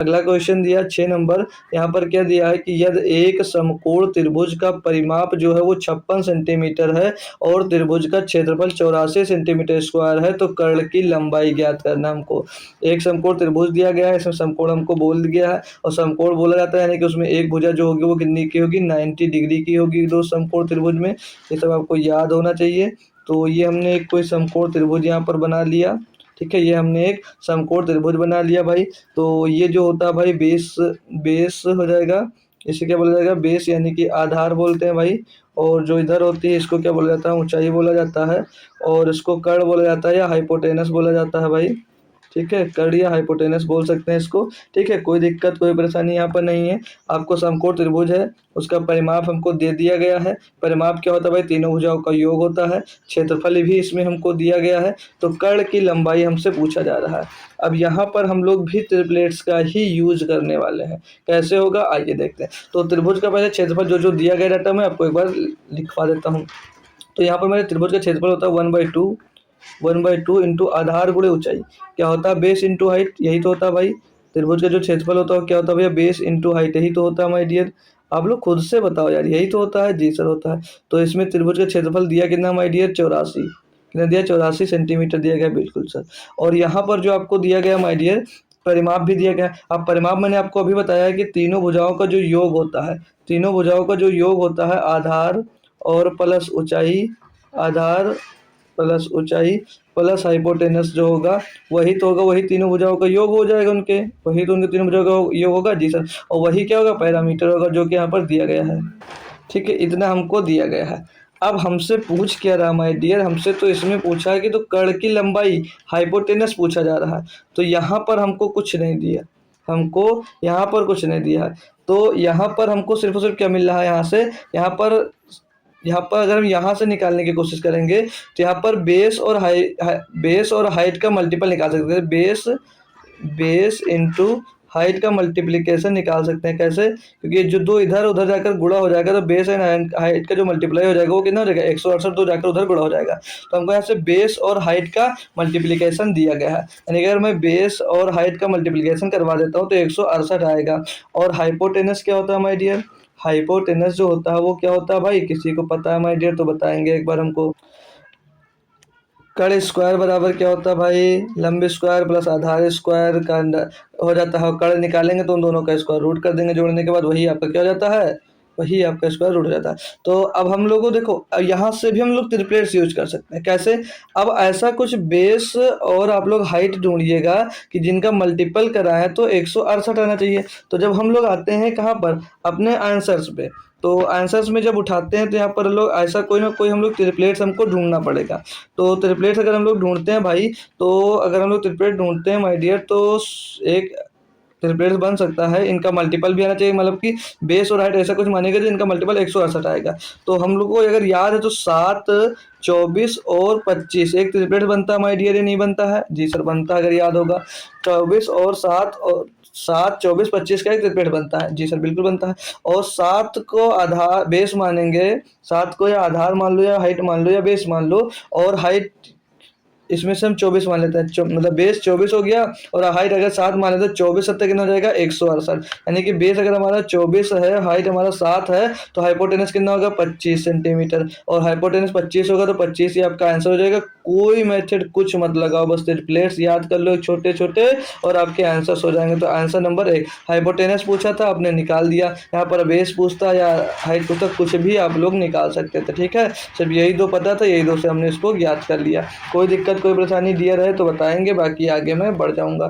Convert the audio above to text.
अगला क्वेश्चन दिया 6 नंबर। यहाँ पर क्या दिया है कि यदि एक समकोण त्रिभुज का परिमाप जो है वो 56 सेंटीमीटर है और त्रिभुज का क्षेत्रफल 84 सेंटीमीटर स्क्वायर है तो कर्ण की लंबाई ज्ञात करना हमको। एक समकोण त्रिभुज दिया गया है, इसमें समकोण हमको बोल दिया है और समकोण बोला जाता है यानी कि उसमें एक भुजा जो होगी वो कितनी की होगी, 90 डिग्री की होगी दो समकोण त्रिभुज में। ये सब आपको याद होना चाहिए। तो ये हमने एक कोई समकोण त्रिभुज यहाँ पर बना लिया, ठीक है। ये हमने एक समकोण त्रिभुज बना लिया भाई। तो ये जो होता है भाई बेस बेस हो जाएगा, इसे क्या बोला जाएगा, बेस यानी कि आधार बोलते हैं भाई। और जो इधर होती है इसको क्या बोला जाता है, ऊंचाई बोला जाता है। और इसको कर्ण बोला जाता है या हाइपोटेनस बोला जाता है भाई, ठीक है। कर्ण या हाइपोटेनस बोल सकते हैं इसको, ठीक है। कोई दिक्कत कोई परेशानी यहाँ पर नहीं है। आपको समकोण त्रिभुज है, उसका परिमाप हमको दे दिया गया है। परिमाप क्या होता है भाई, तीनों भुजाओं का योग होता है। क्षेत्रफल भी इसमें हमको दिया गया है। तो कर्ण की लंबाई हमसे पूछा जा रहा है। अब यहाँ पर हम लोग भी ट्रिपलेट्स का ही यूज करने वाले हैं। कैसे होगा आइए देखते हैं। तो त्रिभुज का पहले क्षेत्रफल जो जो दिया गया रहता है मैं आपको एक बार लिखवा देता हूँ। तो यहाँ पर मेरे त्रिभुज का क्षेत्रफल होता है 1/2 इंटू आधार गुणे ऊंचाई। क्या होता है, बेस इंटू हाइट, यही तो होता है भाई। त्रिभुज का जो क्षेत्रफल होता है क्या होता है भैया, बेस इंटू हाइट, यही तो होता है माय डियर। आप लोग खुद से बताओ यार, यही तो होता है। जी सर होता है। तो इसमें त्रिभुज का क्षेत्रफल दिया कितना माय डियर, 84। कितना दिया, 84 सेंटीमीटर दिया गया, बिल्कुल सर। और यहाँ पर जो आपको दिया गया माय डियर परिमाप भी दिया गया। अब परिमाप मैंने आपको अभी बताया है कि तीनों भुजाओं का जो योग होता है, तीनों भुजाओं का जो योग होता है आधार और प्लस ऊंचाई, आधार प्लस ऊंचाई प्लस हाइपोटेनस जो होगा वही तो होगा, वही तीनों भुजाओं का योग हो जाएगा उनके, वही तो उनके तीनों भुजाओं का योग होगा। जी सर। और वही क्या होगा, पैरामीटर होगा जो कि यहाँ पर दिया गया है, ठीक है। इतना हमको दिया गया है। अब हमसे पूछ क्या रहा माय डियर, हमसे तो इसमें पूछा है कि तो कर्ण की लंबाई हाइपोटेनस पूछा जा रहा है। तो यहाँ पर हमको कुछ नहीं दिया, हमको यहाँ पर कुछ नहीं दिया है। तो यहाँ पर हमको सिर्फ और सिर्फ क्या मिल रहा है, यहाँ पर अगर हम यहाँ से निकालने की कोशिश करेंगे तो यहाँ पर बेस और हाइट का मल्टीपल निकाल सकते हैं। बेस इंटू हाइट का मल्टीप्लिकेशन निकाल सकते हैं। कैसे, क्योंकि जो दो इधर उधर जाकर गुणा हो जाएगा तो बेस एंड हाइट का जो मल्टीप्लाई हो जाएगा वो कितना हो जाएगा, 168। दो जाकर उधर गुणा हो जाएगा। तो हमको यहाँ से बेस और हाइट का मल्टीप्लिकेशन दिया गया है, यानी अगर मैं बेस और हाइट का मल्टीप्लिकेशन करवा देता हूँ तो 168 आएगा। और हाइपोटेनस क्या होता है माय डियर, हाइपोटेनस जो होता है वो क्या होता है भाई, किसी को पता है माय डियर तो बताएंगे एक बार हमको। कर्ण स्क्वायर बराबर क्या होता है भाई, लंबे स्क्वायर प्लस आधार स्क्वायर का हो जाता है। कर्ण निकालेंगे तो उन दोनों का स्क्वायर रूट कर देंगे जोड़ने के बाद, वही आपका क्या हो जाता है, वही आपका स्क्वायर रूट हो जाता है। तो अब हम लोगों देखो यहाँ से भी हम लोग ट्रिपलेट्स यूज कर सकते हैं। कैसे, अब ऐसा कुछ बेस और आप लोग हाइट ढूंढिएगा कि जिनका मल्टीपल कराए तो 168 आना चाहिए। तो जब हम लोग आते हैं कहाँ पर, अपने आंसर्स पे, तो आंसर्स में जब उठाते हैं तो यहाँ पर लोग ऐसा कोई ना कोई हम लोग ट्रिपलेट्स हमको ढूंढना पड़ेगा। तो ट्रिपलेट्स अगर हम लोग ढूंढते हैं भाई, तो अगर हम लोग ट्रिपलेट ढूंढते हैं माय डियर तो एक ट्रिपलेट्स बन सकता है। इनका मल्टीपल भी आना चाहिए, मतलब कि बेस और हाइट ऐसा कुछ मानेगा जो इनका मल्टीपल 168 आएगा। तो हम लोग को अगर याद है तो 7, 24 और 25 एक ट्रिपलेट बनता है माय डियर, ये नहीं बनता है। जी सर बनता है, अगर याद होगा 24 और 7, 24, 25 का एक ट्रिपलेट बनता है। जी सर बिल्कुल बनता है। और 7 को आधार बेस मानेंगे, 7 को या आधार मान लो या हाइट मान लो या बेस मान लो, और हाइट इसमें से हम 24 मान लेते हैं, मतलब बेस 24 हो गया और हाइट अगर 7 मान लेते हैं, 24 7 कितना हो जाएगा 168। यानी कि बेस अगर हमारा 24 है, हाइट हमारा 7 है, तो हाइपोटेनस कितना होगा 25 सेंटीमीटर। और हाइपोटेनस 25 होगा तो 25 ही आपका आंसर हो जाएगा। कोई मेथड कुछ मत लगाओ, बस ट्रिपलेट्स याद कर लो छोटे छोटे और आपके आंसर्स हो जाएंगे। तो आंसर नंबर 1 हाइपोटेनस पूछा था, आपने निकाल दिया। यहाँ पर बेस पूछता या हाइट पूछता, कुछ भी आप लोग निकाल सकते थे, ठीक है। सिर्फ यही दो पता था, यही दो से हमने इसको ज्ञात कर लिया। कोई दिक्कत कोई परेशानी डियर है तो बताएंगे, बाकी आगे मैं बढ़ जाऊंगा।